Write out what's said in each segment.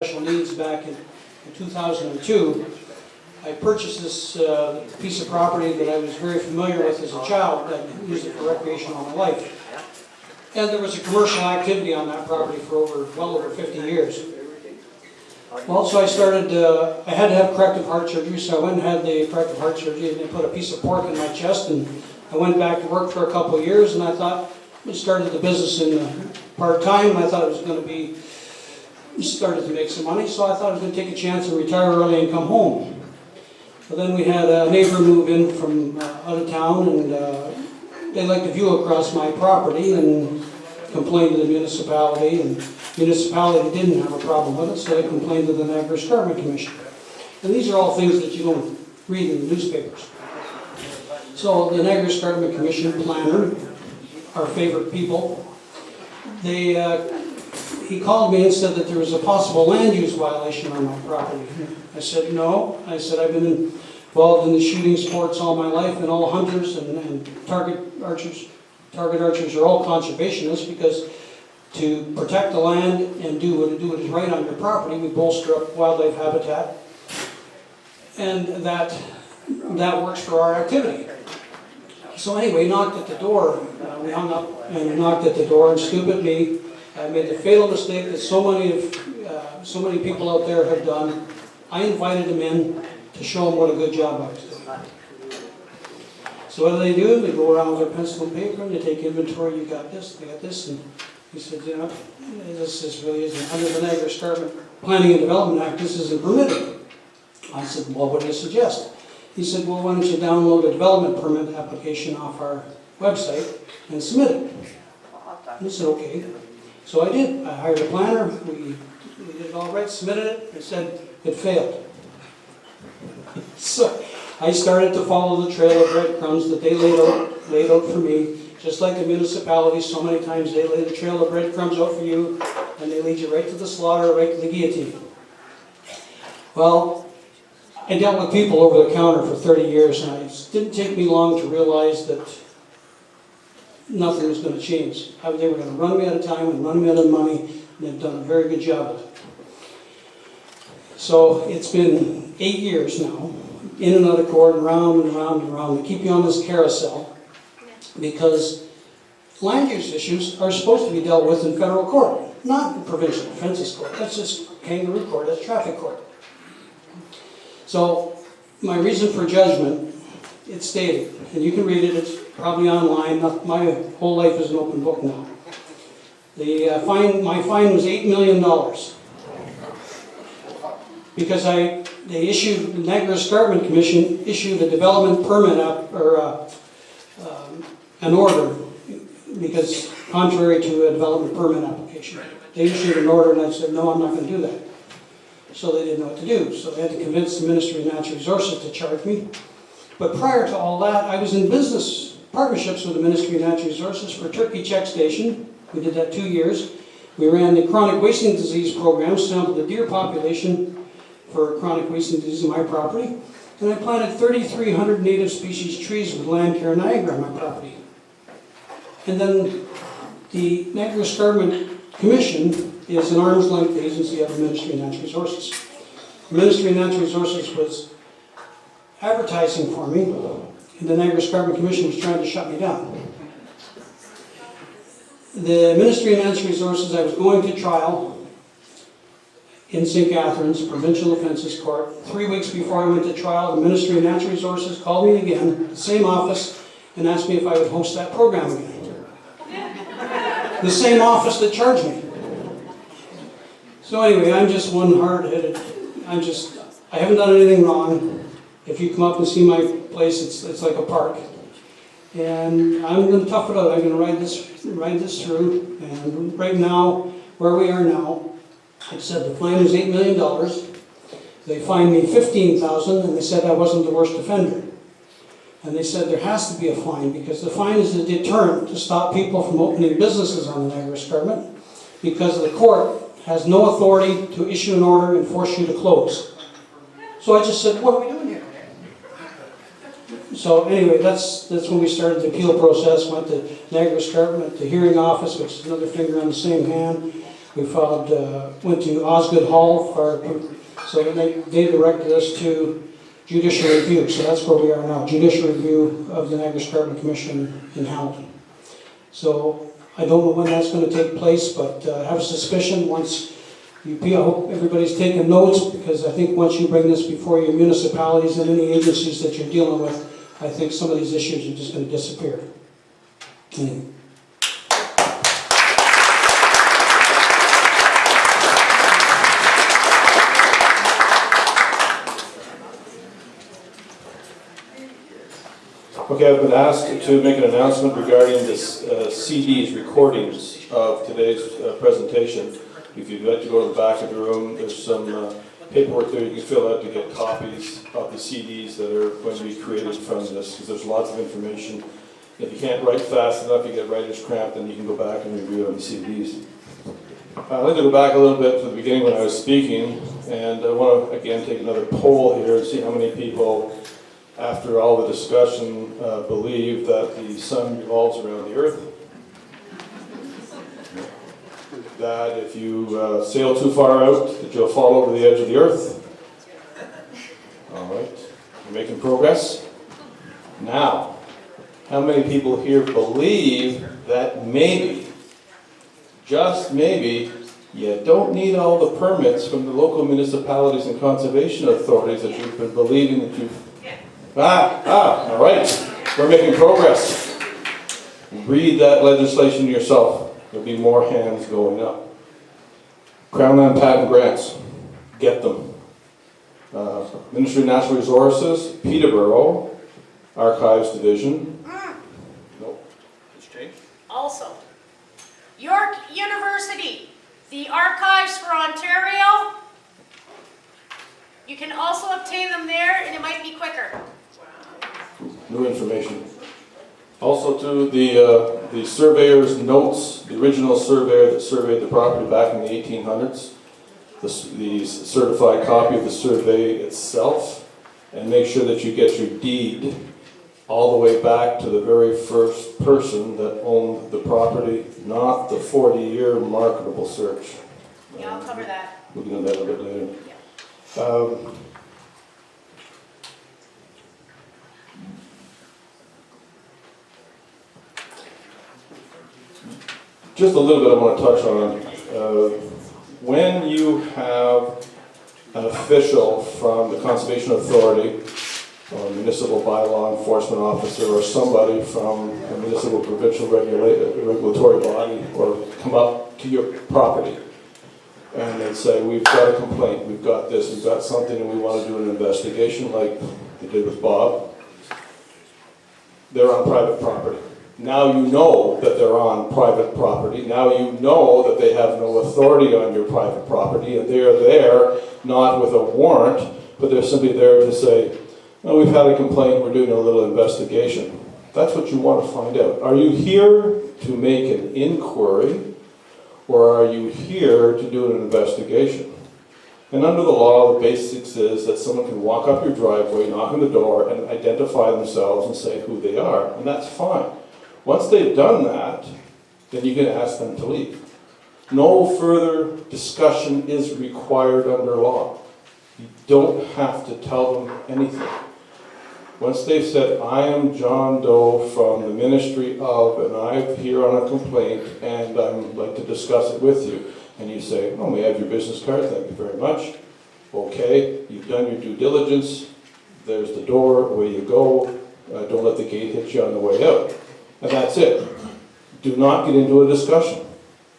special needs back in 2002, I purchased this piece of property that I was very familiar with as a child. I used it for recreation all my life. And there was a commercial activity on that property for well over 50 years. Well, so I started, I had to have corrective heart surgery, so I went and had the corrective heart surgery, and they put a piece of pork in my chest, and I went back to work for a couple of years, and I thought, I started the business in part-time, and I thought it was going to be, started to make some money, so I thought I was going to take a chance and retire early and come home. But then we had a neighbor move in from out of town, and they liked the view across my property and complained to the municipality, and the municipality didn't have a problem with it, so they complained to the Niagara Landowners Commission. And these are all things that you don't read in the newspapers. So the Niagara Landowners Commission planner, our favorite people, he called me and said that there was a possible land use violation on my property. I said, no. I said, I've been involved in the shooting sports all my life, and all hunters and target archers are all conservationists, because to protect the land and do what is right on your property, we bolster up wildlife habitat, and that works for our activity. So anyway, he knocked at the door. We hung up and knocked at the door, and stupid me, I made the fatal mistake that so many people out there have done. I invited him in to show him what a good job I was doing. So what do? They go around with their pencil and paper, and they take inventory. You got this, they got this, and he said, you know, this really isn't under the Niagara Landowners Planning and Development Act. This isn't permitted. I said, well, what do you suggest? He said, well, why don't you download a development permit application off our website and submit it? I said, okay. So I did. I hired a planner. We did it all right, submitted it. It said it failed. So I started to follow the trail of breadcrumbs that they laid out for me. Just like the municipality, so many times they lay the trail of breadcrumbs out for you, and they lead you right to the slaughter, right to the guillotine. Well, I dealt with people over the counter for 30 years, and it didn't take me long to realize that nothing was going to change. They were going to run me out of time and run me out of money, and they've done a very good job of it. So it's been 8 years now, in and out of court, and round and round and round. They keep you on this carousel because land use issues are supposed to be dealt with in federal court, not in provincial offenses court. That's just kangaroo court, that's traffic court. So my reason for judgment, it's stated, and you can read it, it's probably online. My whole life is an open book now. My fine was $8 million because the Niagara Escarpment Commission issued a development permit an order, because contrary to a development permit application. They issued an order, and I said, no, I'm not going to do that. So they didn't know what to do. So they had to convince the Ministry of Natural Resources to charge me. But prior to all that, I was in business partnerships with the Ministry of Natural Resources for Turkey Check Station. We did that 2 years. We ran the chronic wasting disease program, sampled the deer population for chronic wasting disease on my property. And I planted 3,300 native species trees with land care Niagara on my property. And then the Niagara Escarpment Commission is an arm's length agency of the Ministry of Natural Resources. The Ministry of Natural Resources was advertising for me, and the Niagara Escarpment Commission was trying to shut me down. The Ministry of Natural Resources, I was going to trial in St. Catharines, Provincial Offences Court. 3 weeks before I went to trial, the Ministry of Natural Resources called me again, the same office, and asked me if I would host that program again. The same office that charged me. So anyway, I'm just one hard-headed. I haven't done anything wrong. If you come up and see my place, it's like a park. And I'm going to tough it out. I'm going to ride this through. And right now, where we are now, like I said, the fine was $8 million. They fined me $15,000, and they said I wasn't the worst offender. And they said there has to be a fine, because the fine is a deterrent to stop people from opening businesses on the Niagara Escarpment, because the court has no authority to issue an order and force you to close. So I just said, what are we doing here? So anyway, that's when we started the appeal process. Went to Niagara Escarpment, the hearing office, which is another finger on the same hand. We filed, went to Osgood Hall for, so they directed us to judicial review. So that's where we are now, judicial review of the Niagara Escarpment Commission in Hamilton. So I don't know when that's going to take place, but I have a suspicion once you, I hope everybody's taking notes, because I think once you bring this before your municipalities and any agencies that you're dealing with, I think some of these issues are just going to disappear. Anyway. Okay, I've been asked to make an announcement regarding this CDs, recordings of today's presentation. If you'd like to go to the back of the room, there's some paperwork there you can fill out to get copies of the CDs that are going to be created from this, because there's lots of information. If you can't write fast enough, you get writer's cramp, then you can go back and review on the CDs. I'd like to go back a little bit to the beginning when I was speaking, and I want to again take another poll here and see how many people, after all the discussion, believe that the sun revolves around the earth. That if you sail too far out, that you'll fall over the edge of the earth. All right, you're making progress. Now, how many people here believe that maybe, just maybe, you don't need all the permits from the local municipalities and conservation authorities that you've been believing that you've... all right, we're making progress. Read that legislation yourself. There'll be more hands going up. Crown Land Patent Grants, get them. Ministry of Natural Resources, Peterborough, Archives Division. Nope, it's changed. Also, York University, the Archives for Ontario. You can also obtain them there, and it might be quicker. New information. Also to the surveyor's notes, the original surveyor that surveyed the property back in the 1800s, the certified copy of the survey itself, and make sure that you get your deed all the way back to the very first person that owned the property, not the 40-year marketable search. Yeah, I'll cover that. We'll get into that a bit later. Yeah. Just a little bit I want to touch on. When you have an official from the Conservation Authority, or a municipal bylaw enforcement officer, or somebody from a municipal provincial regulatory body, or come up to your property and they say, we've got a complaint, we've got this, we've got something, and we want to do an investigation like they did with Bob, they're on private property. Now you know that they're on private property. Now you know that they have no authority on your private property, and they're there not with a warrant, but they're simply there to say, oh, we've had a complaint, we're doing a little investigation. That's what you want to find out. Are you here to make an inquiry, or are you here to do an investigation? And under the law, the basics is that someone can walk up your driveway, knock on the door, and identify themselves and say who they are, and that's fine. Once they've done that, then you can ask them to leave. No further discussion is required under law. You don't have to tell them anything. Once they've said, I am John Doe from the Ministry of, and I'm here on a complaint, and I'd like to discuss it with you. And you say, oh, may I have your business card? Thank you very much. Okay, you've done your due diligence. There's the door, away you go. Don't let the gate hit you on the way out. And that's it. Do not get into a discussion.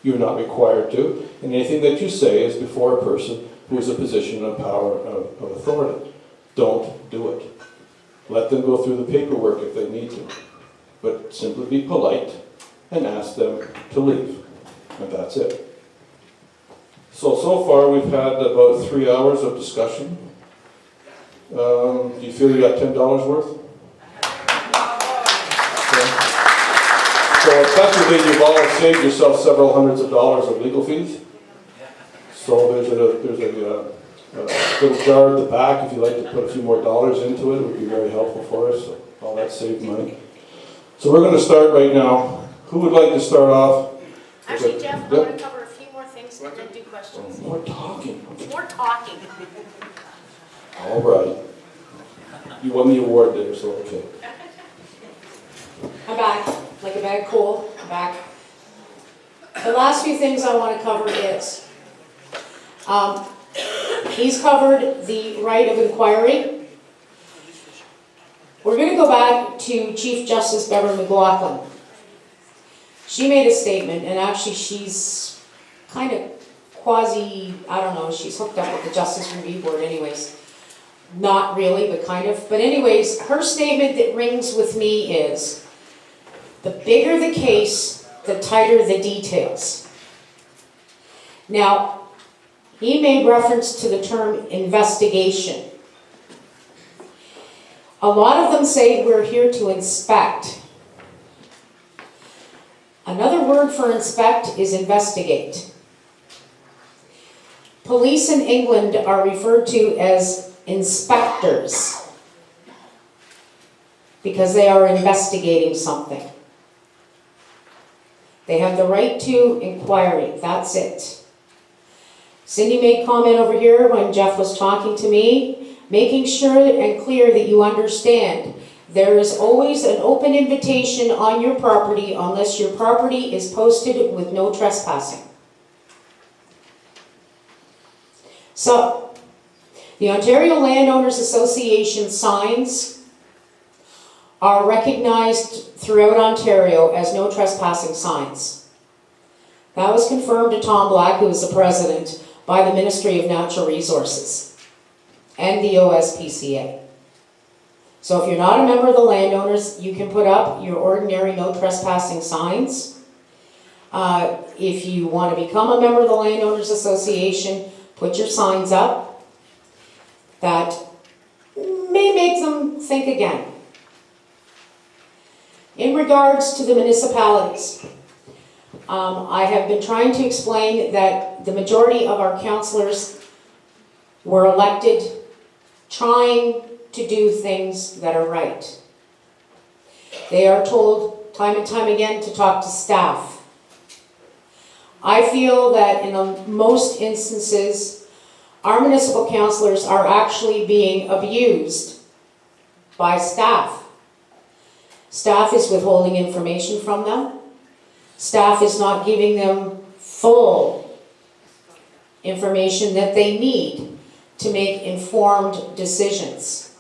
You're not required to. And anything that you say is before a person who is a position of power, of authority. Don't do it. Let them go through the paperwork if they need to. But simply be polite and ask them to leave. And that's it. So far we've had about 3 hours of discussion. Do you feel you got $10 worth? So effectively, you've all saved yourself several hundreds of dollars of legal fees. So there's a little jar at the back. If you'd like to put a few more dollars into it, it would be very helpful for us. So all that saved money. So we're going to start right now. Who would like to start off? Actually, Jeff, I'm going to cover a few more things questions. We didn't do questions. More talking. More talking. All right. You won the award there, so okay. I'm back, like a bag of coal, I'm back. The last few things I want to cover is, he's covered the right of inquiry. We're going to go back to Chief Justice Beverly McLaughlin. She made a statement, and actually she's kind of quasi, I don't know, she's hooked up with the Justice Review Board anyways. Not really, but kind of. But anyways, her statement that rings with me is, the bigger the case, the tighter the details. Now, he made reference to the term investigation. A lot of them say we're here to inspect. Another word for inspect is investigate. Police in England are referred to as inspectors because they are investigating something. They have the right to inquiry, that's it. Cindy made comment over here when Jeff was talking to me, making sure and clear that you understand there is always an open invitation on your property unless your property is posted with no trespassing. So, the Ontario Landowners Association signs are recognized throughout Ontario as no trespassing signs. That was confirmed to Tom Black, who was the president, by the Ministry of Natural Resources and the OSPCA. So if you're not a member of the landowners, you can put up your ordinary no trespassing signs. If you want to become a member of the Landowners Association, put your signs up. That may make them think again. In regards to the municipalities, I have been trying to explain that the majority of our councillors were elected trying to do things that are right. They are told time and time again to talk to staff. I feel that in most instances, our municipal councillors are actually being abused by staff. Staff is withholding information from them. Staff is not giving them full information that they need to make informed decisions.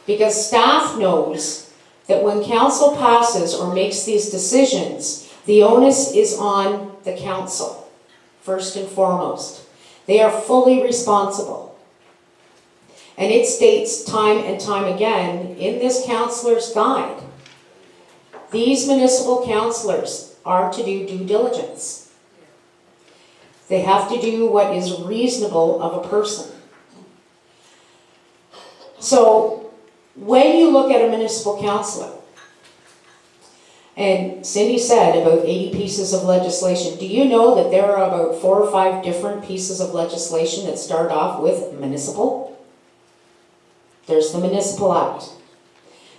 Because staff knows that when council passes or makes these decisions, the onus is on the council, first and foremost. They are fully responsible. And it states time and time again in this councillor's guide, these municipal councillors are to do due diligence. They have to do what is reasonable of a person. So when you look at a municipal councillor, and Cindy said about 80 pieces of legislation, do you know that there are about 4 or 5 different pieces of legislation that start off with municipal? There's the Municipal Act.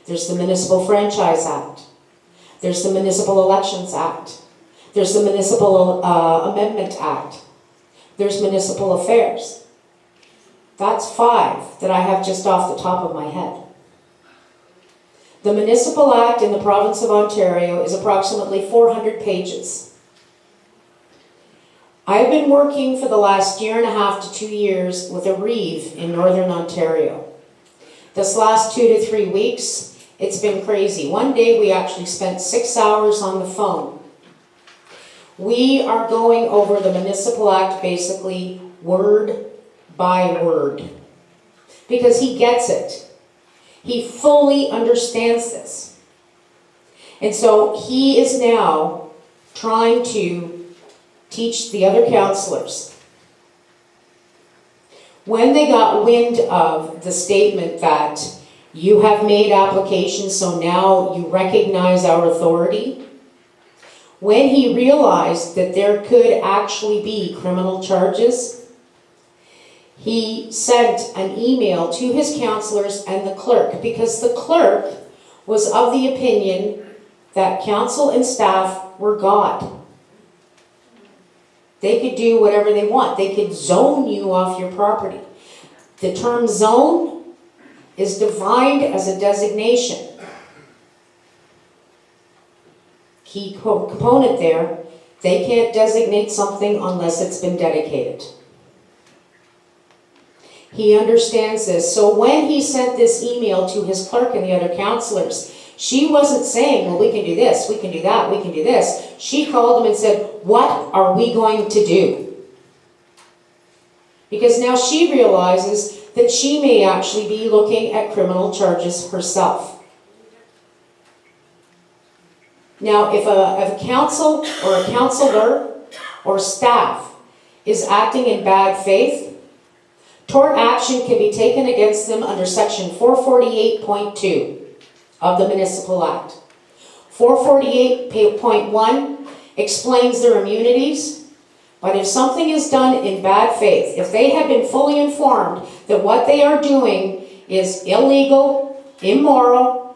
There's the Municipal Franchise Act. There's the Municipal Elections Act. There's the Municipal Amendment Act. There's Municipal Affairs. That's 5 that I have just off the top of my head. The Municipal Act in the province of Ontario is approximately 400 pages. I've been working for the last 1.5 to 2 years with a reeve in Northern Ontario. This last 2 to 3 weeks, it's been crazy. One day we actually spent 6 hours on the phone. We are going over the Municipal Act basically word by word. Because he gets it. He fully understands this. And so he is now trying to teach the other councillors. When they got wind of the statement that you have made applications, so now you recognize our authority, when he realized that there could actually be criminal charges, he sent an email to his councillors and the clerk, because the clerk was of the opinion that council and staff were God. They could do whatever they want. They could zone you off your property. The term zone is defined as a designation. Key component there, they can't designate something unless it's been dedicated. He understands this. So when he sent this email to his clerk and the other councillors, she wasn't saying, well, we can do this, we can do that, we can do this. She called him and said, what are we going to do? Because now she realizes that she may actually be looking at criminal charges herself. Now, if a council or a councillor or staff is acting in bad faith, tort action can be taken against them under section 448.2 of the Municipal Act. 448.1 explains their immunities, but if something is done in bad faith, if they have been fully informed that what they are doing is illegal, immoral,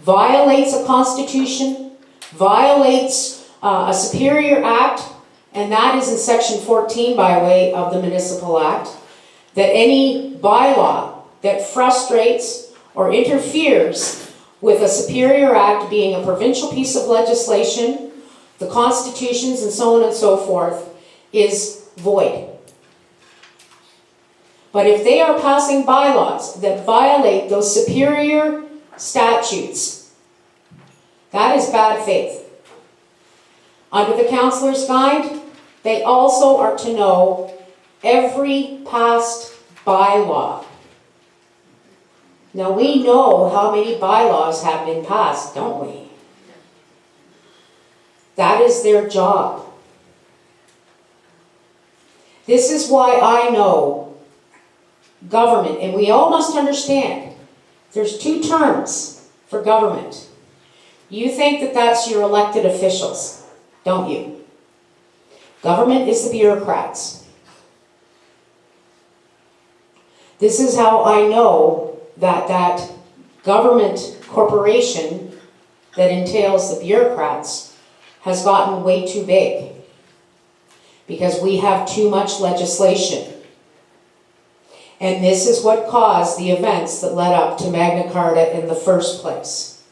violates a constitution, violates a superior act, and that is in section 14 by way of the Municipal Act, that any bylaw that frustrates or interferes with a superior act being a provincial piece of legislation, the constitutions and so on and so forth, is void. But if they are passing bylaws that violate those superior statutes, that is bad faith. Under the Councillor's Guide, they also are to know every past bylaw. Now we know how many bylaws have been passed, don't we? That is their job. This is why I know government, and we all must understand, there's two terms for government. You think that that's your elected officials, don't you? Government is the bureaucrats. This is how I know that government corporation that entails the bureaucrats has gotten way too big because we have too much legislation. And this is what caused the events that led up to Magna Carta in the first place.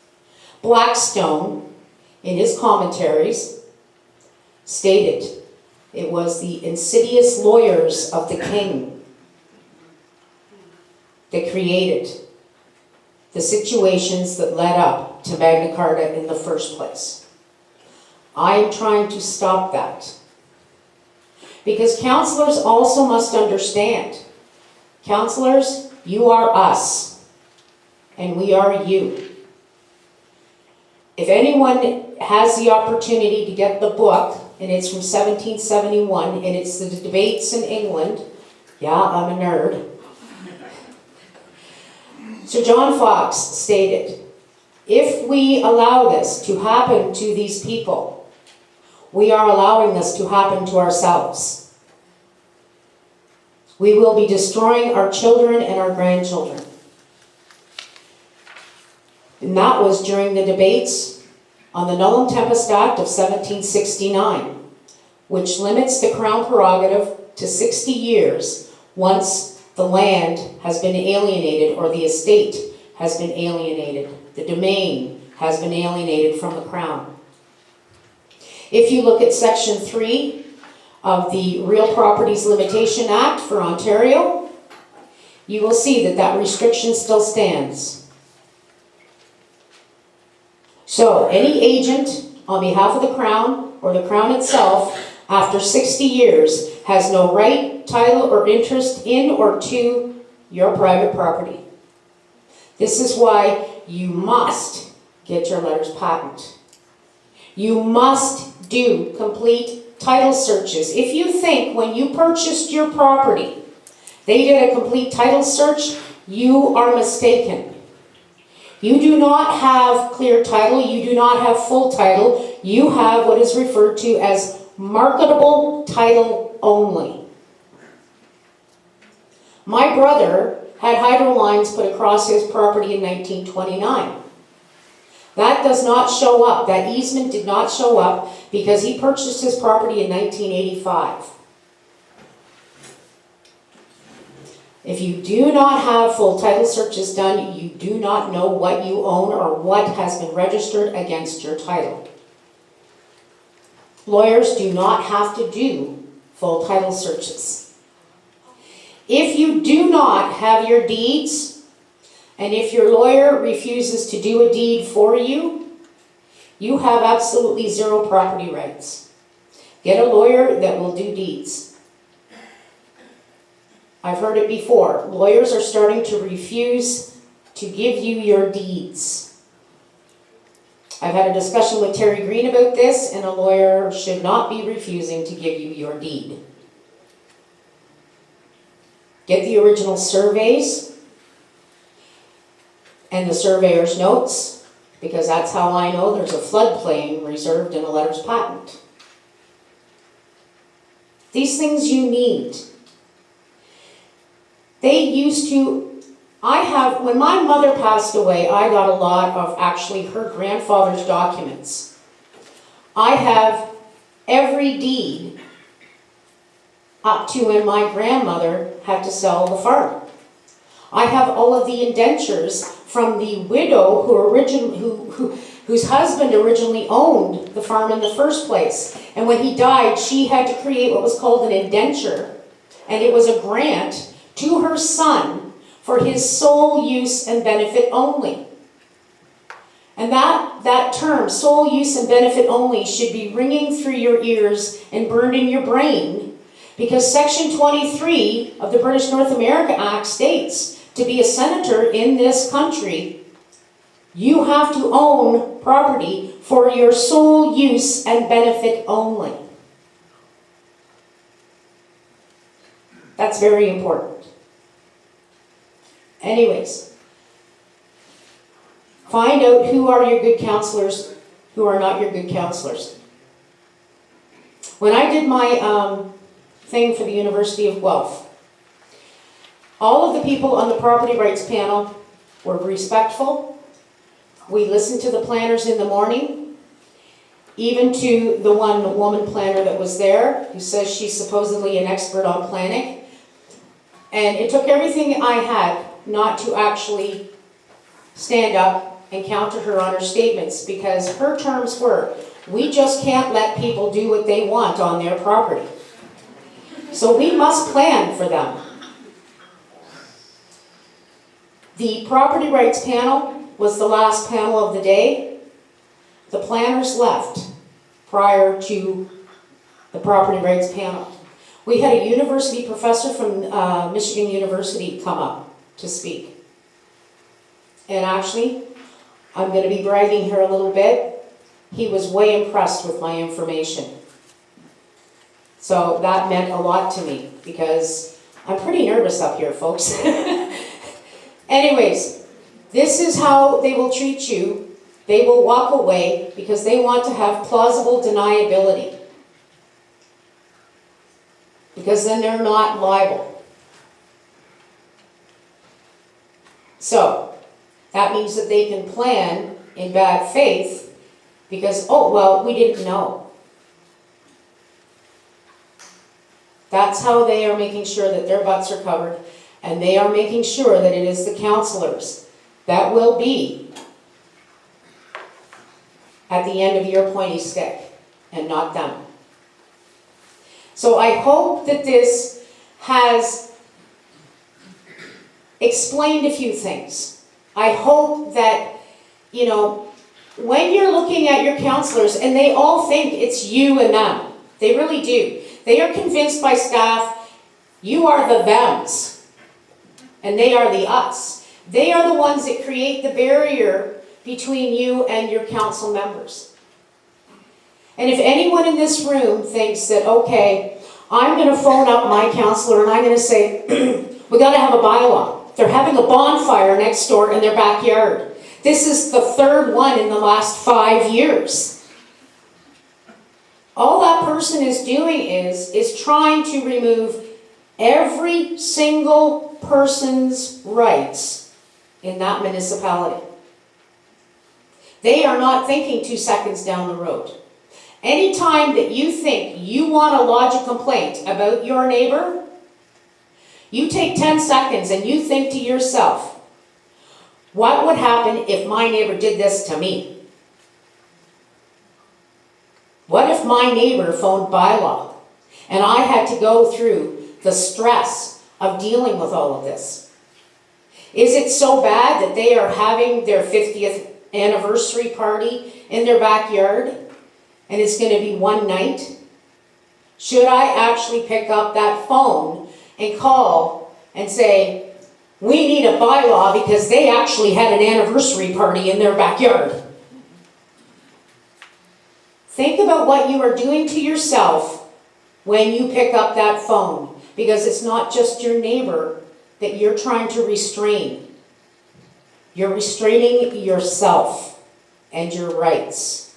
Blackstone, in his commentaries, stated it was the insidious lawyers of the king that created the situations that led up to Magna Carta in the first place. I am trying to stop that. Because councillors also must understand, councillors, you are us, and we are you. If anyone has the opportunity to get the book, and it's from 1771, and it's the debates in England, yeah, I'm a nerd. Sir John Fox stated, if we allow this to happen to these people, we are allowing this to happen to ourselves. We will be destroying our children and our grandchildren. And that was during the debates on the Nullum Tempest Act of 1769, which limits the Crown prerogative to 60 years once the land has been alienated or the estate has been alienated. The domain has been alienated from the Crown. If you look at Section 3 of the Real Properties Limitation Act for Ontario, you will see that that restriction still stands. So any agent on behalf of the Crown or the Crown itself after 60 years has no right, title, or interest in or to your private property. This is why you must get your letters patent. You must do complete title searches. If you think when you purchased your property, they did a complete title search, you are mistaken. You do not have clear title, you do not have full title, you have what is referred to as marketable title only. My brother had hydro lines put across his property in 1929. That does not show up. That easement did not show up because he purchased his property in 1985. If you do not have full title searches done, you do not know what you own or what has been registered against your title. Lawyers do not have to do full title searches. If you do not have your deeds, and if your lawyer refuses to do a deed for you, you have absolutely zero property rights. Get a lawyer that will do deeds. I've heard it before. Lawyers are starting to refuse to give you your deeds. I've had a discussion with Terry Green about this, and a lawyer should not be refusing to give you your deed. Get the original surveys and the surveyor's notes, because that's how I know there's a floodplain reserved in a letters patent. These things you need. They used to, when my mother passed away, I got a lot of actually her grandfather's documents. I have every deed up to when my grandmother had to sell the farm. I have all of the indentures from the widow whose husband originally owned the farm in the first place. And when he died, she had to create what was called an indenture, and it was a grant to her son for his sole use and benefit only. And that term, sole use and benefit only, should be ringing through your ears and burned in your brain, because Section 23 of the British North America Act states, to be a senator in this country, you have to own property for your sole use and benefit only. That's very important. Anyways, find out who are your good counselors, who are not your good counselors. When I did my thing for the University of Guelph, all of the people on the property rights panel were respectful. We listened to the planners in the morning, even to the one woman planner that was there, who says she's supposedly an expert on planning. And it took everything I had not to actually stand up and counter her on her statements, because her terms were, we just can't let people do what they want on their property. So we must plan for them. The property rights panel was the last panel of the day. The planners left prior to the property rights panel. We had a university professor from Michigan University come up to speak. And actually, I'm going to be bragging here a little bit. He was way impressed with my information. So that meant a lot to me, because I'm pretty nervous up here, folks. Anyways, this is how they will treat you. They will walk away because they want to have plausible deniability, because then they're not liable. So that means that they can plan in bad faith because, oh, well, we didn't know. That's how they are making sure that their butts are covered, and they are making sure that it is the counselors that will be at the end of your pointy stick and not them. So I hope that this has explained a few things. I hope that, you know, when you're looking at your counselors, and they all think it's you and them. They really do. They are convinced by staff, you are the thems, and they are the us. They are the ones that create the barrier between you and your council members. And if anyone in this room thinks that, okay, I'm going to phone up my counselor and I'm going to say, we got to have a bylaw. They're having a bonfire next door in their backyard. This is the third one in the last 5 years. All that person is doing is trying to remove every single person's rights in that municipality. They are not thinking 2 seconds down the road. Anytime that you think you want to lodge a complaint about your neighbor, you take 10 seconds and you think to yourself, what would happen if my neighbor did this to me? What if my neighbor phoned bylaw and I had to go through the stress of dealing with all of this? Is it so bad that they are having their 50th anniversary party in their backyard and it's going to be one night? Should I actually pick up that phone and call and say, we need a bylaw because they actually had an anniversary party in their backyard? Think about what you are doing to yourself when you pick up that phone, because it's not just your neighbor that you're trying to restrain. You're restraining yourself and your rights.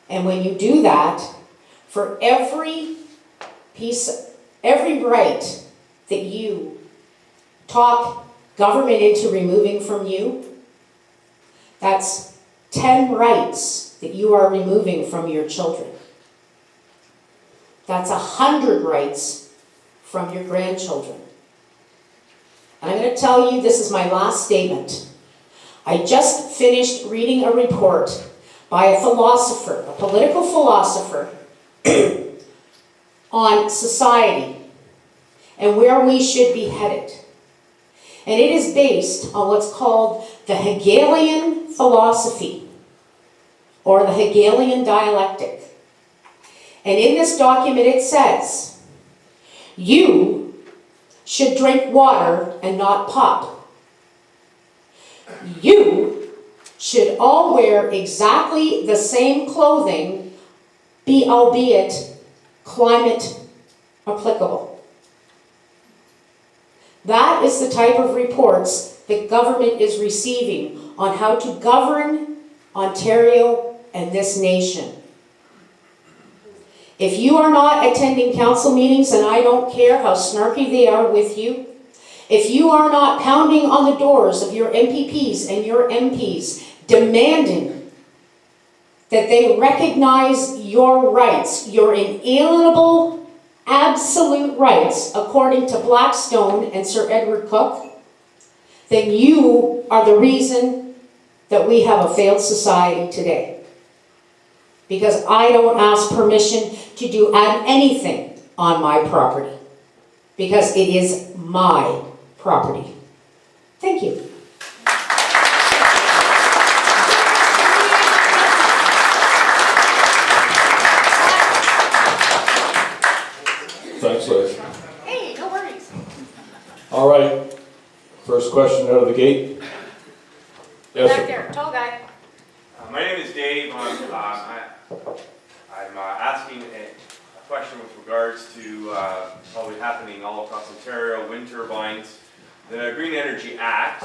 And when you do that, for every right that you talk government into removing from you, that's 10 rights that you are removing from your children. That's 100 rights from your grandchildren. And I'm going to tell you, this is my last statement. I just finished reading a report by a philosopher, a political philosopher, on society and where we should be headed. And it is based on what's called the Hegelian philosophy, or the Hegelian dialectic. And in this document it says, you should drink water and not pop. You should all wear exactly the same clothing, albeit climate applicable. That is the type of reports that government is receiving on how to govern Ontario and this nation. If you are not attending council meetings, and I don't care how snarky they are with you, if you are not pounding on the doors of your MPPs and your MPs demanding that they recognize your rights, your inalienable, absolute rights, according to Blackstone and Sir Edward Cook, then you are the reason that we have a failed society today. Because I don't ask permission to do anything on my property, because it is my property. Thank you. Thanks, Liz. Hey, no worries. All right, first question out of the gate. Yes, Back sir. there, tall guy. My name is Dave. I'm asking a question with regards to probably happening all across Ontario, wind turbines. The Green Energy Act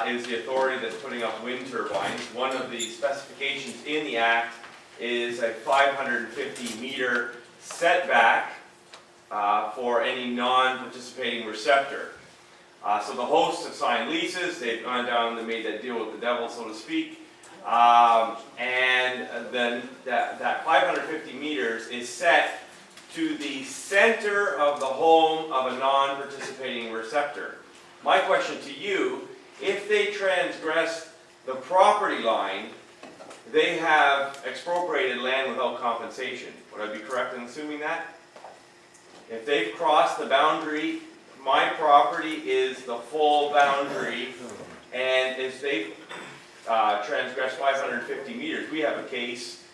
is the authority that's putting up wind turbines. One of the specifications in the Act is a 550-meter setback for any non-participating receptor. So the hosts have signed leases, they've gone down, they made that deal with the devil, so to speak. And then that 550 meters is set to the center of the home of a non-participating receptor. My question to you, if they transgress the property line, they have expropriated land without compensation. Would I be correct in assuming that? If they've crossed the boundary, my property is the full boundary, and if they've transgressed 550 meters, we have a case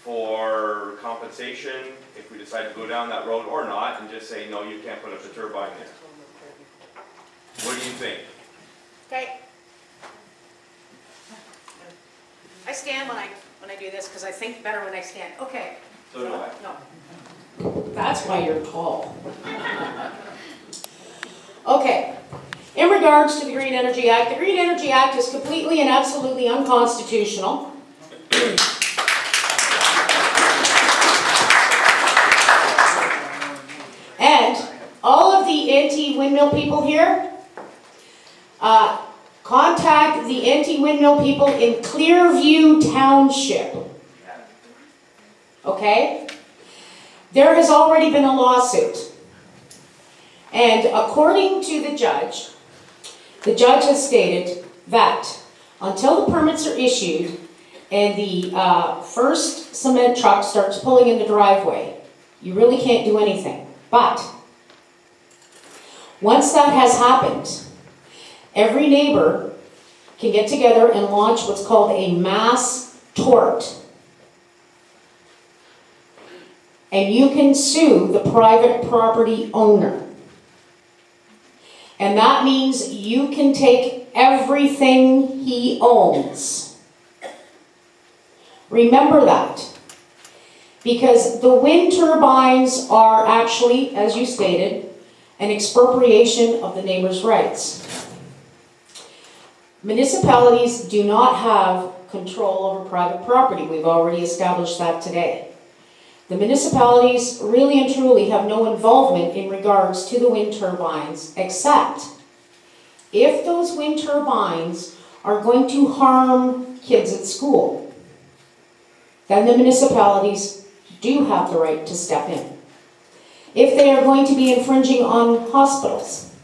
for compensation if we decide to go down that road or not, and just say, no, you can't put up a turbine there. What do you think? Okay. I stand when I do this because I think better when I stand. Okay. So do I. No. That's why you're tall. Okay. In regards to the Green Energy Act, the Green Energy Act is completely and absolutely unconstitutional. And all of the anti-windmill people here, Contact the anti-windmill people in Clearview Township. Okay? There has already been a lawsuit. And according to the judge has stated that until the permits are issued and the first cement truck starts pulling in the driveway, you really can't do anything. But once that has happened, every neighbor can get together and launch what's called a mass tort. And you can sue the private property owner. And that means you can take everything he owns. Remember that. Because the wind turbines are actually, as you stated, an expropriation of the neighbor's rights. Municipalities do not have control over private property. We've already established that today. The municipalities really and truly have no involvement in regards to the wind turbines, except if those wind turbines are going to harm kids at school, then the municipalities do have the right to step in. If they are going to be infringing on hospitals,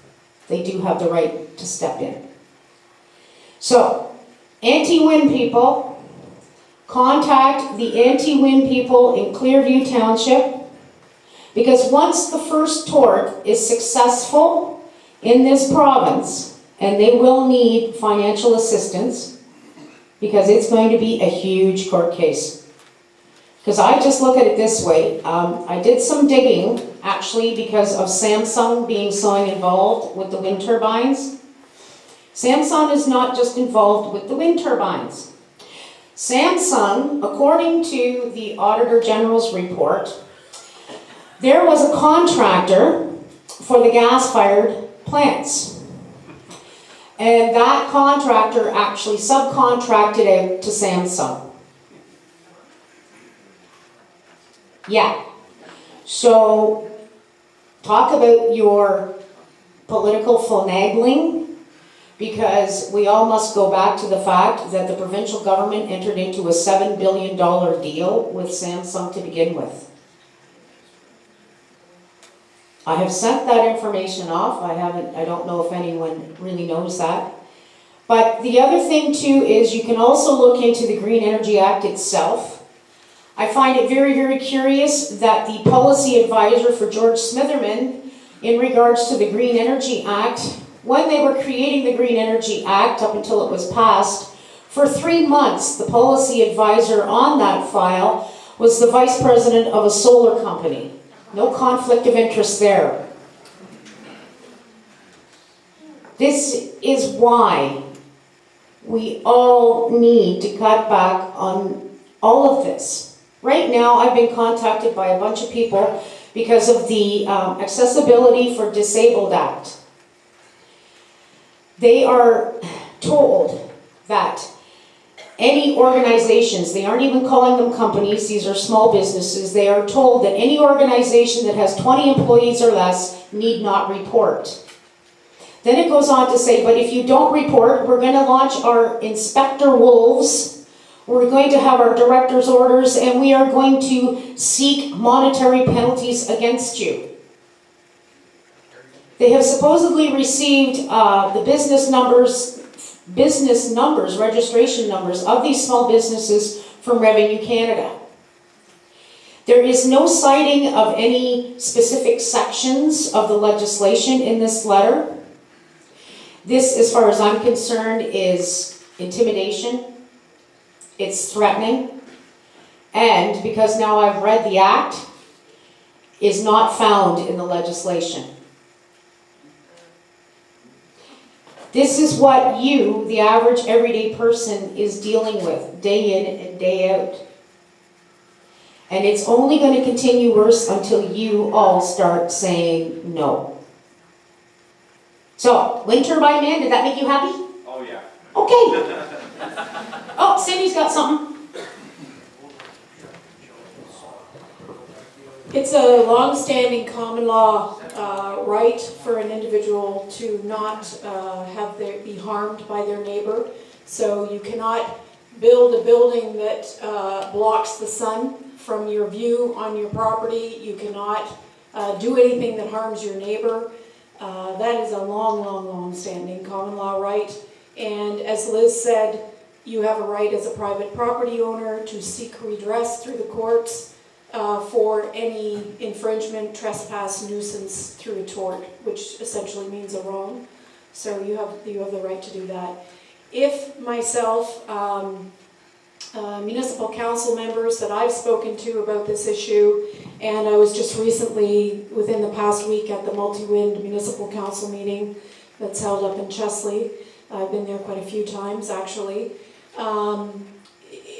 they do have the right to step in. So, anti-wind people, contact the anti-wind people in Clearview Township, because once the first tort is successful in this province, and they will need financial assistance, because it's going to be a huge court case. Because I just look at it this way, I did some digging, actually, because of Samsung being so involved with the wind turbines. Samsung is not just involved with the wind turbines. Samsung, according to the Auditor General's report, there was a contractor for the gas-fired plants. And that contractor actually subcontracted out to Samsung. Yeah. So, talk about your political finagling. Because we all must go back to the fact that the provincial government entered into a $7 billion deal with Samsung to begin with. I have sent that information off. I don't know if anyone really knows that. But the other thing too is you can also look into the Green Energy Act itself. I find it very, very curious that the policy advisor for George Smitherman in regards to the Green Energy Act, when they were creating the Green Energy Act up until it was passed, for 3 months the policy advisor on that file was the vice president of a solar company. No conflict of interest there. This is why we all need to cut back on all of this. Right now I've been contacted by a bunch of people because of the Accessibility for Disabled Act. They are told that any organizations, they aren't even calling them companies, these are small businesses, they are told that any organization that has 20 employees or less need not report. Then it goes on to say, but if you don't report, we're going to launch our inspector wolves, we're going to have our director's orders, and we are going to seek monetary penalties against you. They have supposedly received the business numbers, registration numbers of these small businesses from Revenue Canada. There is no citing of any specific sections of the legislation in this letter. This, as far as I'm concerned, is intimidation. It's threatening. And because now I've read the act, is not found in the legislation. This is what you, the average everyday person, is dealing with day in and day out. And it's only going to continue worse until you all start saying no. So, wind turbine man, did that make you happy? Oh yeah. Okay. Oh, Cindy's got something. It's a long-standing common law right for an individual to not be harmed by their neighbor. So you cannot build a building that blocks the sun from your view on your property. You cannot do anything that harms your neighbor. That is a long standing common law right. And as Liz said, you have a right as a private property owner to seek redress through the courts for any infringement, trespass, nuisance through a tort, which essentially means a wrong. So you have the right to do that. If myself, municipal council members that I've spoken to about this issue, and I was just recently, within the past week, at the Multi-Wind Municipal Council meeting that's held up in Chesley. I've been there quite a few times, actually.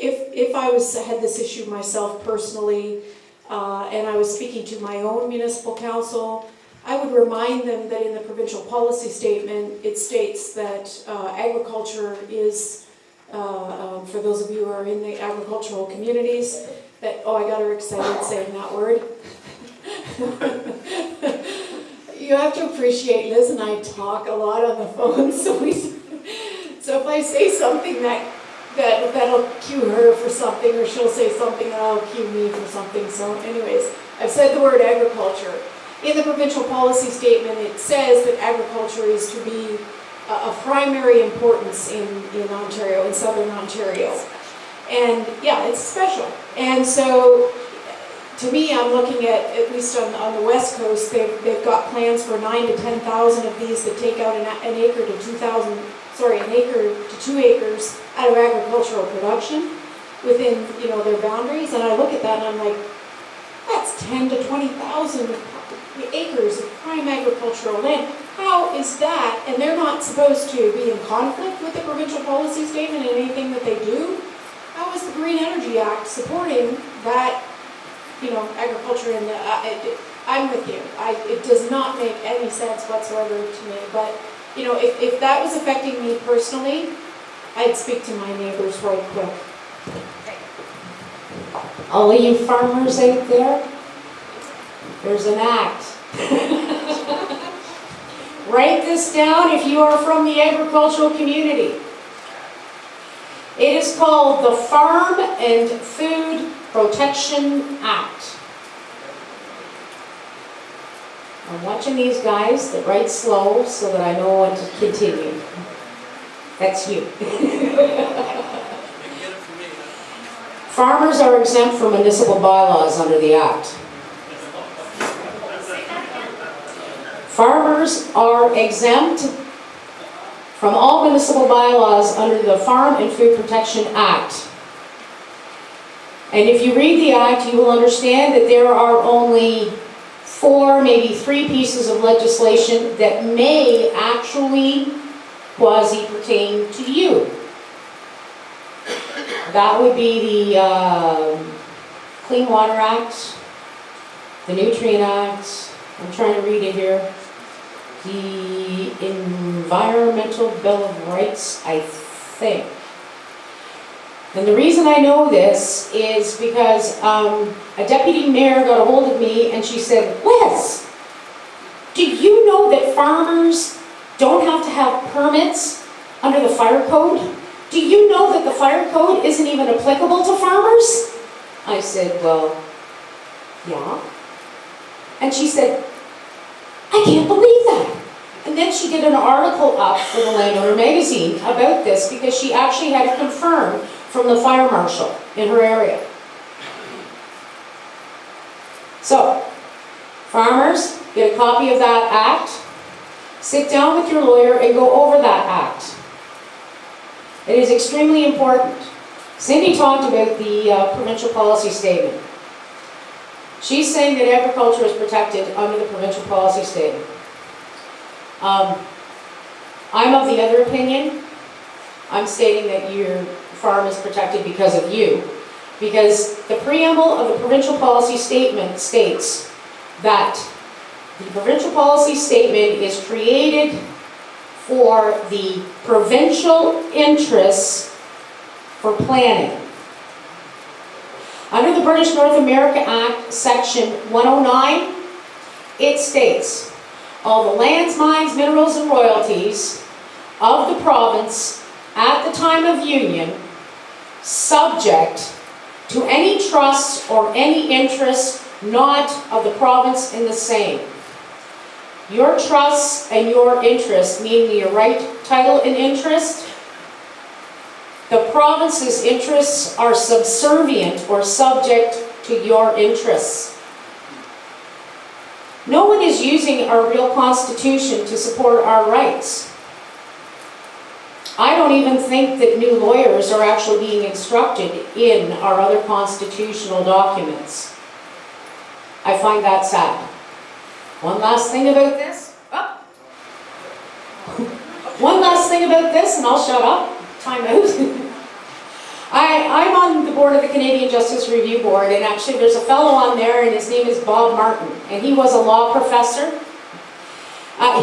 If I had this issue myself personally, and I was speaking to my own municipal council, I would remind them that in the provincial policy statement, it states that agriculture is, for those of you who are in the agricultural communities, that, oh, I got her excited saying that word. You have to appreciate Liz and I talk a lot on the phone, so if I say something that'll cue her for something, or she'll say something that'll cue me for something. So anyways, I've said the word agriculture. In the provincial policy statement, it says that agriculture is to be of primary importance in Ontario, in southern Ontario. And yeah, it's special. And so, to me, I'm looking at least on the West Coast, they've got plans for 9,000 to 10,000 of these that take out an acre to 2 acres out of agricultural production within, their boundaries. And I look at that and I'm like, that's 10 to 20,000 acres of prime agricultural land. How is that? And they're not supposed to be in conflict with the provincial policy statement and anything that they do. How is the Green Energy Act supporting that, agriculture? And I'm with you. It does not make any sense whatsoever to me. But, if that was affecting me personally, I'd speak to my neighbors right quick. All of you farmers out there, there's an act. Write this down if you are from the agricultural community. It is called the Farm and Food Protection Act. I'm watching these guys that write slow so that I know when to continue. That's you. Farmers are exempt from municipal bylaws under the Act. Farmers are exempt from all municipal bylaws under the Farm and Food Protection Act. And if you read the Act, you will understand that there are only 4, maybe 3 pieces of legislation that may actually quasi-pertain to you. That would be the Clean Water Act, the Nutrient Act, I'm trying to read it here, the Environmental Bill of Rights, I think. And the reason I know this is because a deputy mayor got a hold of me and she said, Liz, do you know that farmers don't have to have permits under the fire code? Do you know that the fire code isn't even applicable to farmers? I said, well, yeah. And she said, I can't believe that. And then she did an article up for the Landowner magazine about this because she actually had it confirmed from the fire marshal in her area. So, farmers, get a copy of that act, sit down with your lawyer and go over that act. It is extremely important. Cindy talked about the provincial policy statement. She's saying that agriculture is protected under the provincial policy statement. I'm of the other opinion. I'm stating that your farm is protected because of you. Because the preamble of the provincial policy statement states that the provincial policy statement is created for the provincial interests for planning. Under the British North America Act, Section 109, it states all the lands, mines, minerals, and royalties of the province at the time of union, subject to any trust or any interest not of the province in the same. Your trusts and your interest, meaning your right, title, and interest, the province's interests are subservient or subject to your interests. No one is using our real constitution to support our rights. I don't even think that new lawyers are actually being instructed in our other constitutional documents. I find that sad. One last thing about this. Oh. One last thing about this, and I'll shut up. Time out. I'm on the board of the Canadian Justice Review Board, and actually there's a fellow on there, and his name is Bob Martin, and he was a law professor.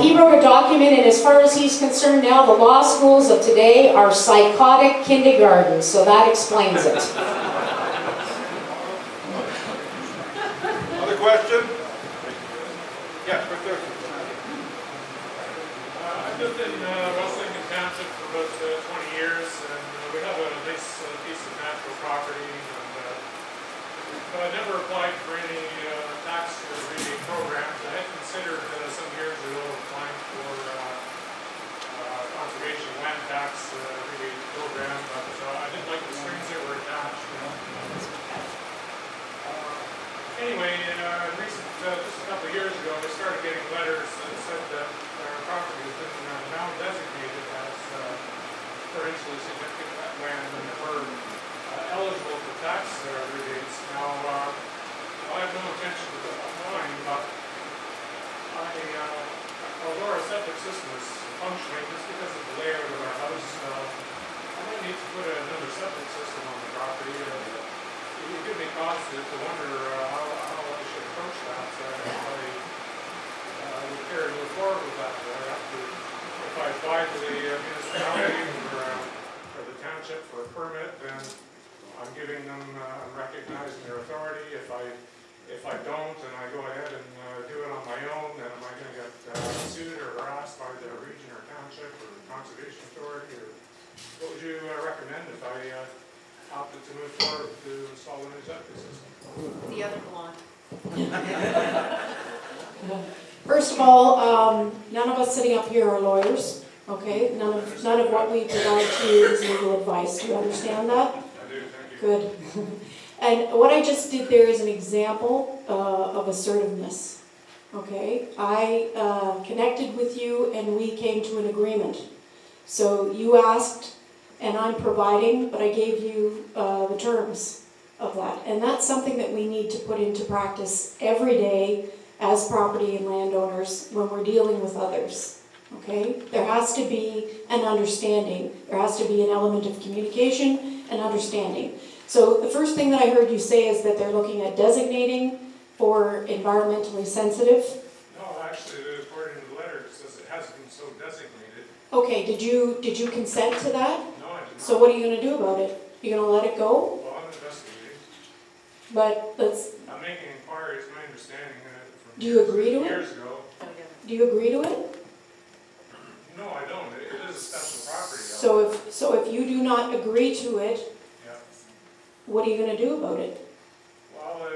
He wrote a document, and as far as he's concerned now, the law schools of today are psychotic kindergartens, so that explains it. Other question? Yes, right there. I've lived in Wesleyan Township for about 20 years, and we have a nice piece of natural property, but I never applied for any tax rebate programs. I had considered some years ago applying for conservation land tax rebate program, but I didn't like the strings that were attached. Anyway, just a couple of years ago, I started getting letters that said that our property has been now designated as provincially significant wetland and we're eligible for tax rebates. Now, I have no intention of applying, but although our septic system is functioning just because of the layout of our house, I don't need to put another septic system on the property. It gives me cause to wonder how I should approach that. If I would care to move forward with that, if I apply to the municipality for the township for a permit, then I'm giving them, I'm recognizing their authority. If I don't and I go ahead and do it on my own, then am I going to get sued or harassed by the region or township or conservation authority? Or what would you recommend if I opted to move forward to install a new septic system? The other blonde. First of all, none of us sitting up here are lawyers, okay? None of what we provide to you is legal advice. Do you understand that? I do, thank you. Good. And what I just did there is an example of assertiveness, okay? I connected with you and we came to an agreement. So you asked and I'm providing, but I gave you the terms of that. And that's something that we need to put into practice every day as property and landowners when we're dealing with others, okay? There has to be an understanding. There has to be an element of communication and understanding. So the first thing that I heard you say is that they're looking at designating for environmentally sensitive. No, actually, according to the letter, it says it hasn't been so designated. Okay, did you consent to that? No, I did not. So what are you going to do about it? You're going to let it go? Well, I'm investigating. But let's, I'm making inquiries, my understanding from do you agree to it? years ago. Do you agree to it? No, I don't. It is a special property. So if you do not agree to it, Yeah. what are you going to do about it? Well,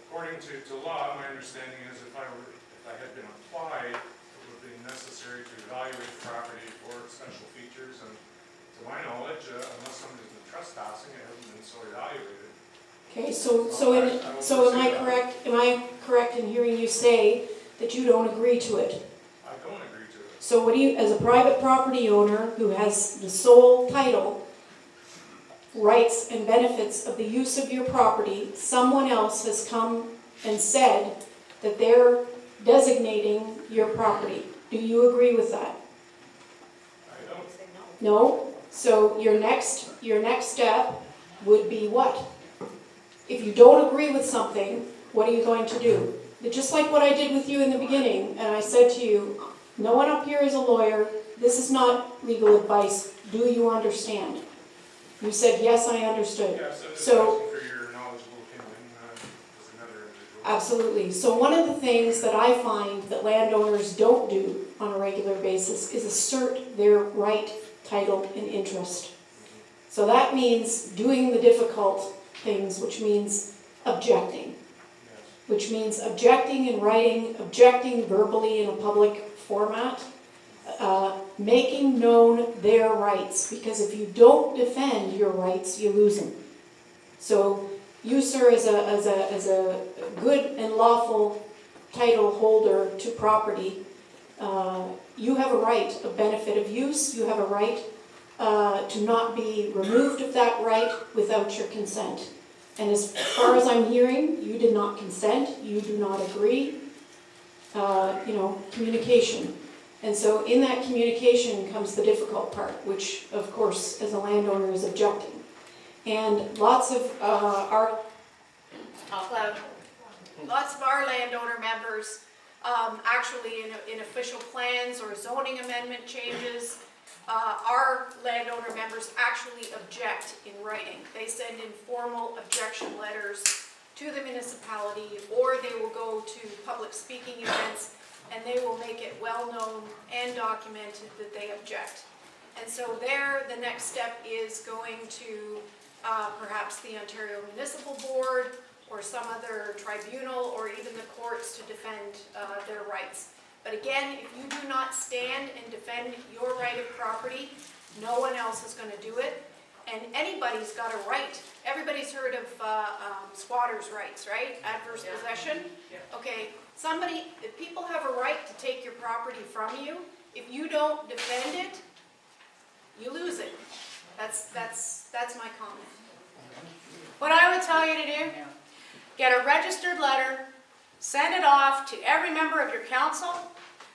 according to law, my understanding is if I had been applied, it would be necessary to evaluate the property for special features, and to my knowledge, unless somebody's been trespassing, it hasn't been so evaluated. Okay, so am I correct in hearing you say that you don't agree to it? I don't agree to it. So what do you, as a private property owner who has the sole title, rights and benefits of the use of your property, someone else has come and said that they're designating your property. Do you agree with that? I don't. No? So your next step would be what? If you don't agree with something, what are you going to do? Just like what I did with you in the beginning, and I said to you, no one up here is a lawyer, this is not legal advice, do you understand? You said, yes, I understood. Yes, I was So- asking for your knowledgeable opinion as another individual. Absolutely. So one of the things that I find that landowners don't do on a regular basis is assert their right, title, and interest. So that means doing the difficult things, which means objecting. Which means objecting in writing, objecting verbally in a public format, making known their rights. Because if you don't defend your rights, you lose them. So you, sir, as a good and lawful title holder to property, you have a right of benefit of use. You have a right to not be removed of that right without your consent. And as far as I'm hearing, you did not consent. You do not agree. Communication. And so in that communication comes the difficult part, which, of course, as a landowner is objecting. And lots of our landowner members, actually in official plans or zoning amendment changes, our landowner members actually object in writing. They send in formal objection letters to the municipality, or they will go to public speaking events, and they will make it well known and documented that they object. And so there, the next step is going to perhaps the Ontario Municipal Board or some other tribunal or even the courts to defend their rights. But again, if you do not stand and defend your right of property, no one else is going to do it. And anybody's got a right. Everybody's heard of squatters' rights, right? Adverse possession. Okay, if people have a right to take your property from you, if you don't defend it, you lose it. That's my comment. What I would tell you to do, get a registered letter, send it off to every member of your council,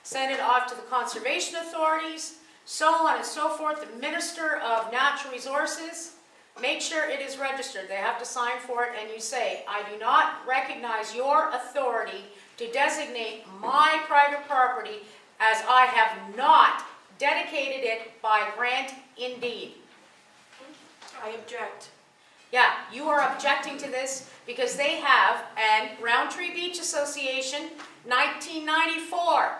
send it off to the conservation authorities, so on and so forth, the Minister of Natural Resources. Make sure it is registered. They have to sign for it, and you say, I do not recognize your authority to designate my private property as I have not dedicated it by grant in deed. I object. Yeah, you are objecting to this because they have, and Roundtree Beach Association, 1994,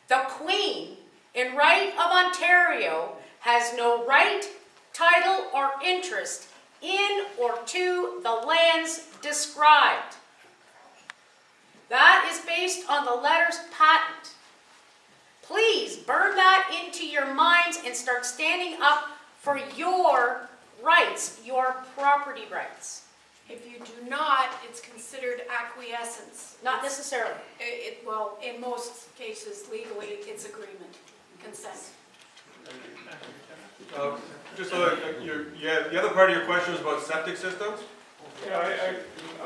the Queen in right of Ontario has no right, title, or interest in or to the lands described. That is based on the letters patent. Please burn that into your minds and start standing up for your rights, your property rights. If you do not, it's considered acquiescence. Not necessarily. Well, in most cases, legally, it's agreement, consent. Just so that the other part of your question was about septic systems? Yeah,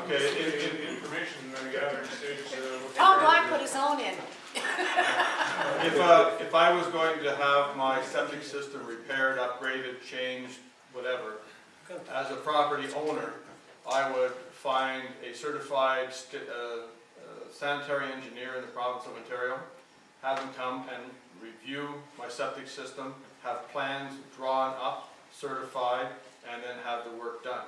Okay, the information gathering stage. Tom Black put his own in. If I was going to have my septic system repaired, upgraded, changed, whatever, as a property owner, I would find a certified sanitary engineer in the province of Ontario, have them come and review my septic system, have plans drawn up, certified, and then have the work done.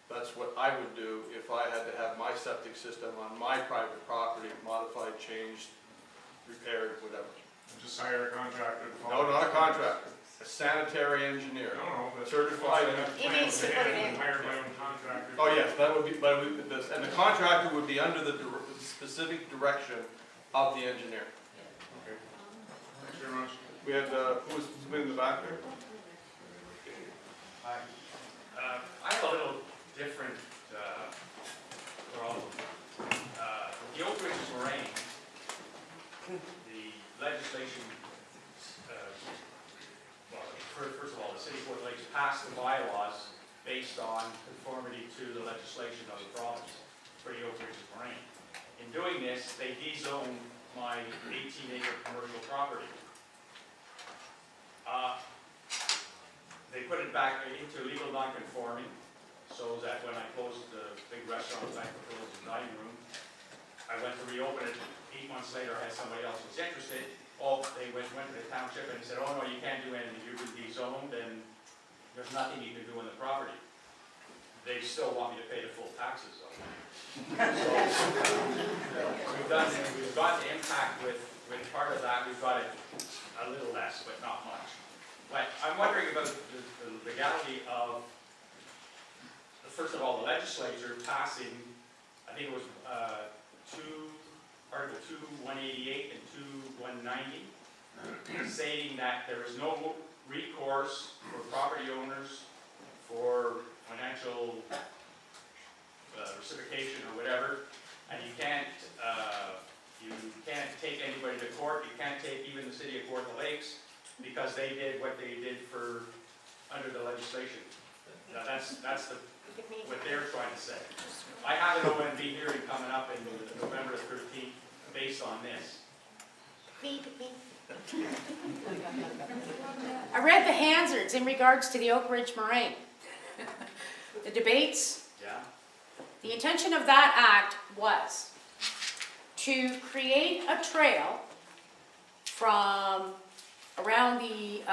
That's what I would do if I had to have my septic system on my private property modified, changed, repaired, whatever. Just hire a contractor. No, not a contractor, a sanitary engineer. No, but certified. He needs to put it in. Hire my own contractor. Oh, yes, that would be, and the contractor would be under the specific direction of the engineer. Okay. Thanks very much. We had, who was in the back there? Hi. I have a little different problem. The Oak Ridges Moraine, the legislation, first of all, the City of Fort Lakes passed the bylaws based on conformity to the legislation of the province for the Oak Ridges Moraine. In doing this, they dezoned my 18-acre commercial property. They put it back into legal non-conforming, so that when I closed the big restaurant, banquet rooms, and dining room, I went to reopen it 8 months later, had somebody else was interested. They went to the township and said, oh no, you can't do anything, you've been dezoned, and there's nothing you can do on the property. they still want me to pay the full taxes on it. So, we've got the impact with part of that, we've got it a little less, but not much. But I'm wondering about the legality of, first of all, the legislature passing, I think it was Article 2, 188 and 2, 190, stating that there is no recourse for property owners for financial reciprocation or whatever, and you can't take anybody to court. You can't take even the city of Kawartha Lakes because they did what they did under the legislation. Now that's what they're trying to say. I have an OMB hearing coming up in November 13th based on this. I read the Hansards in regards to the Oak Ridge Moraine. The debates. Yeah. The intention of that act was to create a trail from around the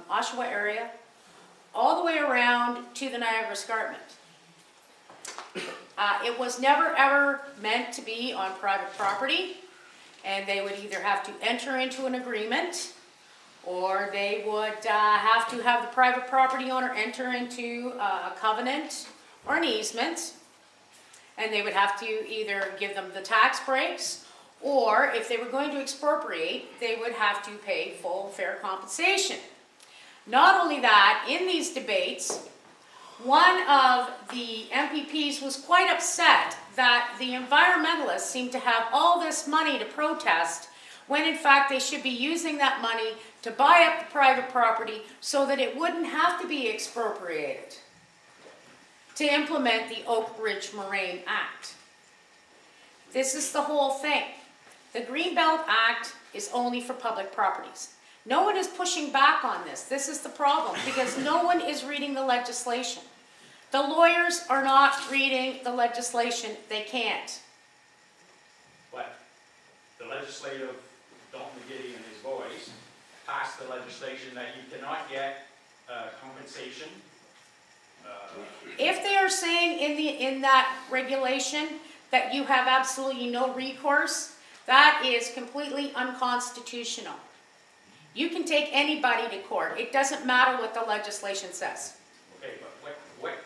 Oshawa area all the way around to the Niagara Escarpment. It was never ever meant to be on private property, and they would either have to enter into an agreement or they would have to have the private property owner enter into a covenant or an easement, and they would have to either give them the tax breaks, or if they were going to expropriate, they would have to pay full and fair compensation. Not only that, in these debates, one of the MPPs was quite upset that the environmentalists seemed to have all this money to protest when in fact they should be using that money to buy up the private property so that it wouldn't have to be expropriated to implement the Oak Ridge Moraine Act. This is the whole thing. The Greenbelt Act is only for public properties. No one is pushing back on this. This is the problem, because no one is reading the legislation. The lawyers are not reading the legislation. They can't. But the legislative, Dalton McGiddy and his boys, passed the legislation that you cannot get compensation. If they are saying in that regulation that you have absolutely no recourse, that is completely unconstitutional. You can take anybody to court. It doesn't matter what the legislation says. Okay, but what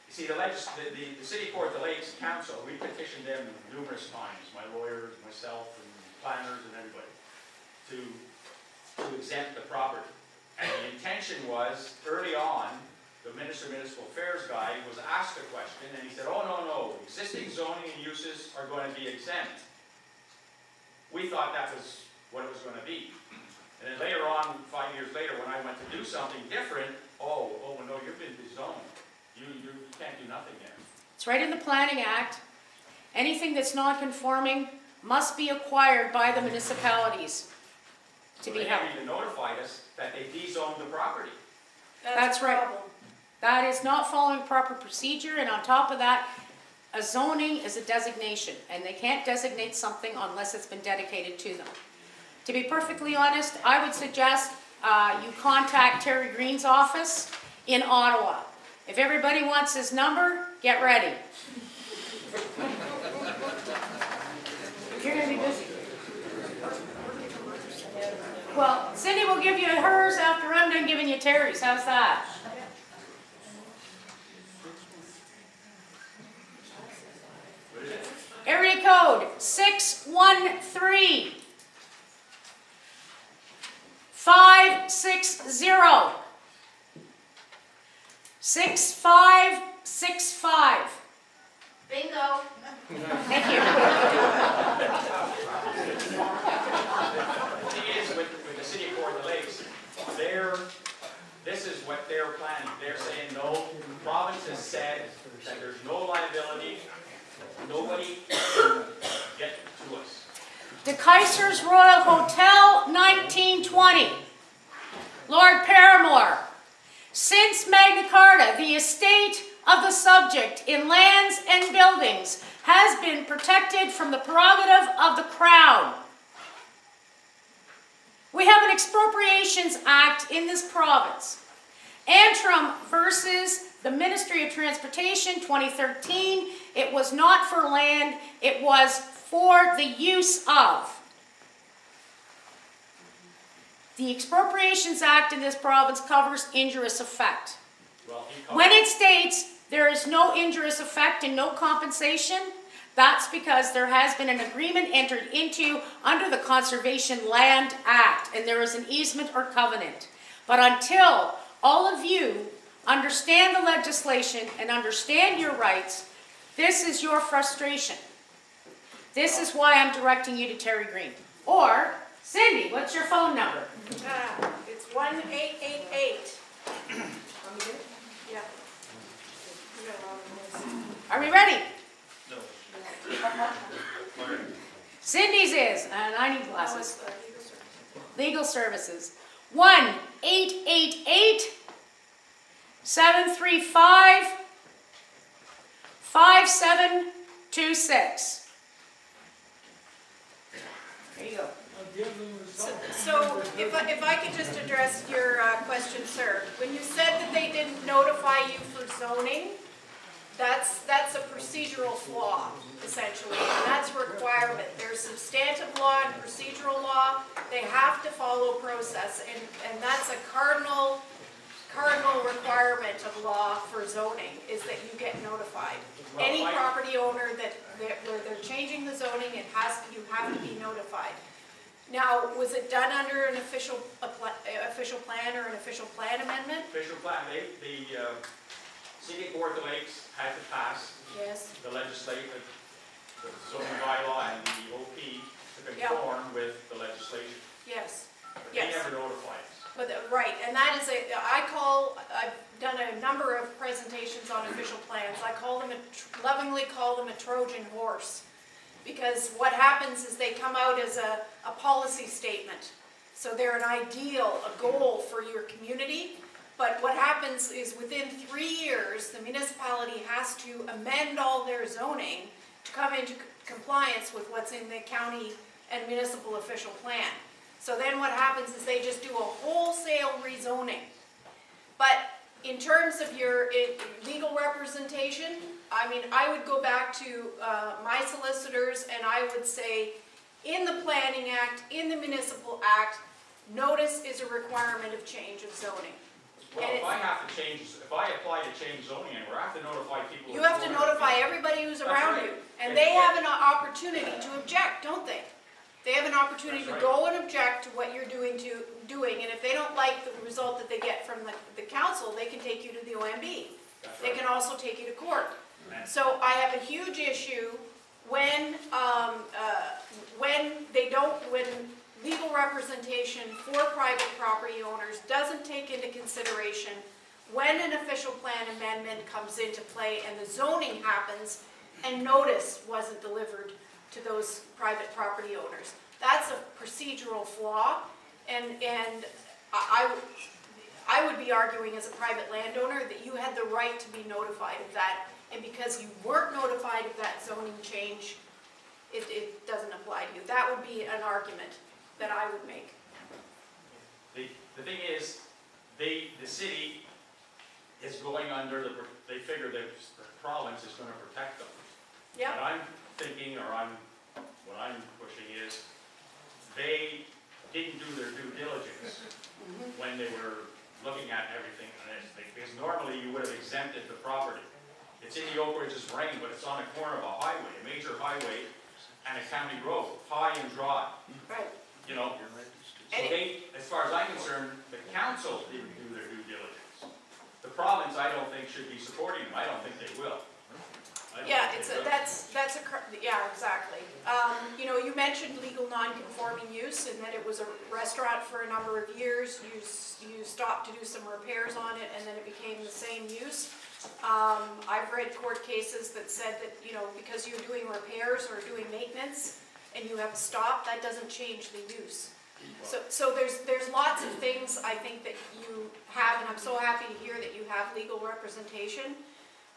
you see, the City of Kawartha Lakes Council, we petitioned them numerous times, my lawyers, myself, and planners and everybody, to exempt the property. And the intention was, early on, the Minister of Municipal Affairs guy was asked a question, and he said, oh, no, existing zoning and uses are going to be exempt. We thought that was what it was going to be. And then later on, 5 years later, when I went to do something different, oh no, you've been rezoned. You can't do nothing there. It's right in the Planning Act. Anything that's non-conforming must be acquired by the municipalities to be held. They haven't even notified us that they dezoned the property. That's right. That is not following proper procedure, and on top of that, a zoning is a designation, and they can't designate something unless it's been dedicated to them. To be perfectly honest, I would suggest you contact Terry Green's office in Ottawa. If everybody wants his number, get ready. You're going to be busy. Well, Cindy will give you hers after I'm done giving you Terry's. How's that? Area code 613 560 6565. Bingo. Thank you. The thing is, with the City of Kawartha Lakes, this is what they're planning. They're saying, no, the province has said that there's no liability, nobody can get to us. De Kaiser's Royal Hotel, 1920. Lord Paramore. Since Magna Carta, the estate of the subject in lands and buildings has been protected from the prerogative of the Crown. We have an Expropriations Act in this province. Antrim versus The Ministry of Transportation, 2013, it was not for land, it was for the use of. The Expropriations Act in this province covers injurious effect. Well, When it states there is no injurious effect and no compensation, that's because there has been an agreement entered into under the Conservation Land Act, and there is an easement or covenant. But until all of you understand the legislation and understand your rights, this is your frustration. This is why I'm directing you to Terry Green. Or, Cindy, what's your phone number? It's 1888. Yeah. Are we ready? Cindy's is, and I need glasses. Legal services. 1-888-735-5726. There you go. So if I could just address your question, sir. When you said that they didn't notify you for zoning, that's a procedural flaw, essentially, and that's a requirement. There's substantive law and procedural law. They have to follow process, and that's a cardinal requirement of law for zoning, is that you get notified. Well, Any property owner where they're changing the zoning, you have to be notified. Now, was it done under an official plan or an official plan amendment? Official plan, the City of Kawartha Lakes had to pass Yes. the legislative, the zoning bylaw and the OP to conform with the legislation. Yes. But they Yes. never notified us. But, right, and that is I've done a number of presentations on official plans. I lovingly call them a Trojan horse. Because what happens is they come out as a policy statement. So they're an ideal, a goal for your community. But what happens is within 3 years, the municipality has to amend all their zoning to come into compliance with what's in the county and municipal official plan. So then what happens is they just do a wholesale rezoning. But in terms of your legal representation, I mean, I would go back to my solicitors and I would say, in the Planning Act, in the Municipal Act, notice is a requirement of change of zoning. Well, if I have to change, if I apply to change zoning anywhere, I have to notify people. You have to notify everybody who's around you. And they have an opportunity to object, don't they? They have an opportunity to go and object to what you're doing, and if they don't like the result that they get from the council, they can take you to the OMB. They can also take you to court. So I have a huge issue when legal representation for private property owners doesn't take into consideration when an official plan amendment comes into play and the zoning happens and notice wasn't delivered to those private property owners. That's a procedural flaw, and I would be arguing as a private landowner that you had the right to be notified of that, and because you weren't notified of that zoning change, it doesn't apply to you. That would be an argument that I would make. The thing is, the city is going under they figure that the province is going to protect them. Yeah. What I'm thinking, or what I'm pushing is, they didn't do their due diligence when they were looking at everything on this. Because normally you would have exempted the property. It's in the Oak Ridges Range, but it's on the corner of a highway, a major highway, and a county road, high and dry. Right. You know, so they, as far as I'm concerned, the council didn't do their due diligence. The province, I don't think, should be supporting them. I don't think they will. Yeah, yeah, exactly. You know, you mentioned legal non-conforming use and that it was a restaurant for a number of years. You stopped to do some repairs on it and then it became the same use. I've read court cases that said that, you know, because you're doing repairs or doing maintenance and you have a stop, that doesn't change the use. So there's lots of things I think that you have, and I'm so happy to hear that you have legal representation.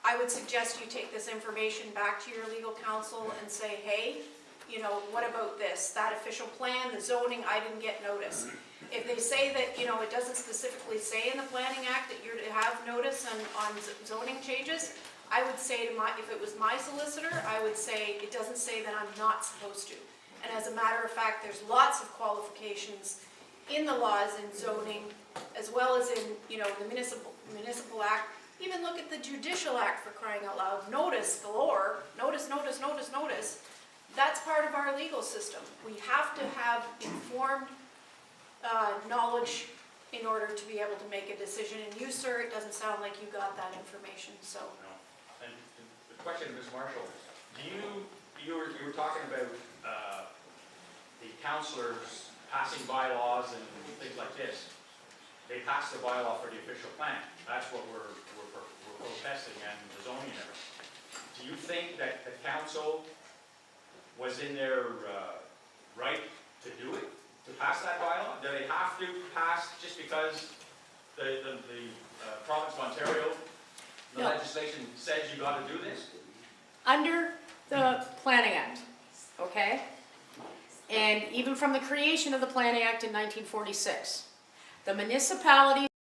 I would suggest you take this information back to your legal counsel and say, hey, you know, what about this? That official plan, the zoning, I didn't get notice. If they say that, it doesn't specifically say in the Planning Act that you're to have notice on zoning changes, I would say if it was my solicitor, I would say it doesn't say that I'm not supposed to. And as a matter of fact, there's lots of qualifications in the laws in zoning, as well as in, the municipal act. Even look at the Judicial Act, for crying out loud. Notice galore, notice. That's part of our legal system. We have to have informed knowledge in order to be able to make a decision. And you, sir, it doesn't sound like you got that information, so. No. And the question, Ms. Marshall, you were talking about the councillors passing bylaws and things like this. They passed the bylaw for the official plan. That's what we're protesting and the zoning and everything. Do you think that the council was in their right to do it, to pass that bylaw? Do they have to pass just because the province of Ontario, the No. legislation says you got to do this? Under the Planning Act, okay? And even from the creation of the Planning Act in 1946, the municipality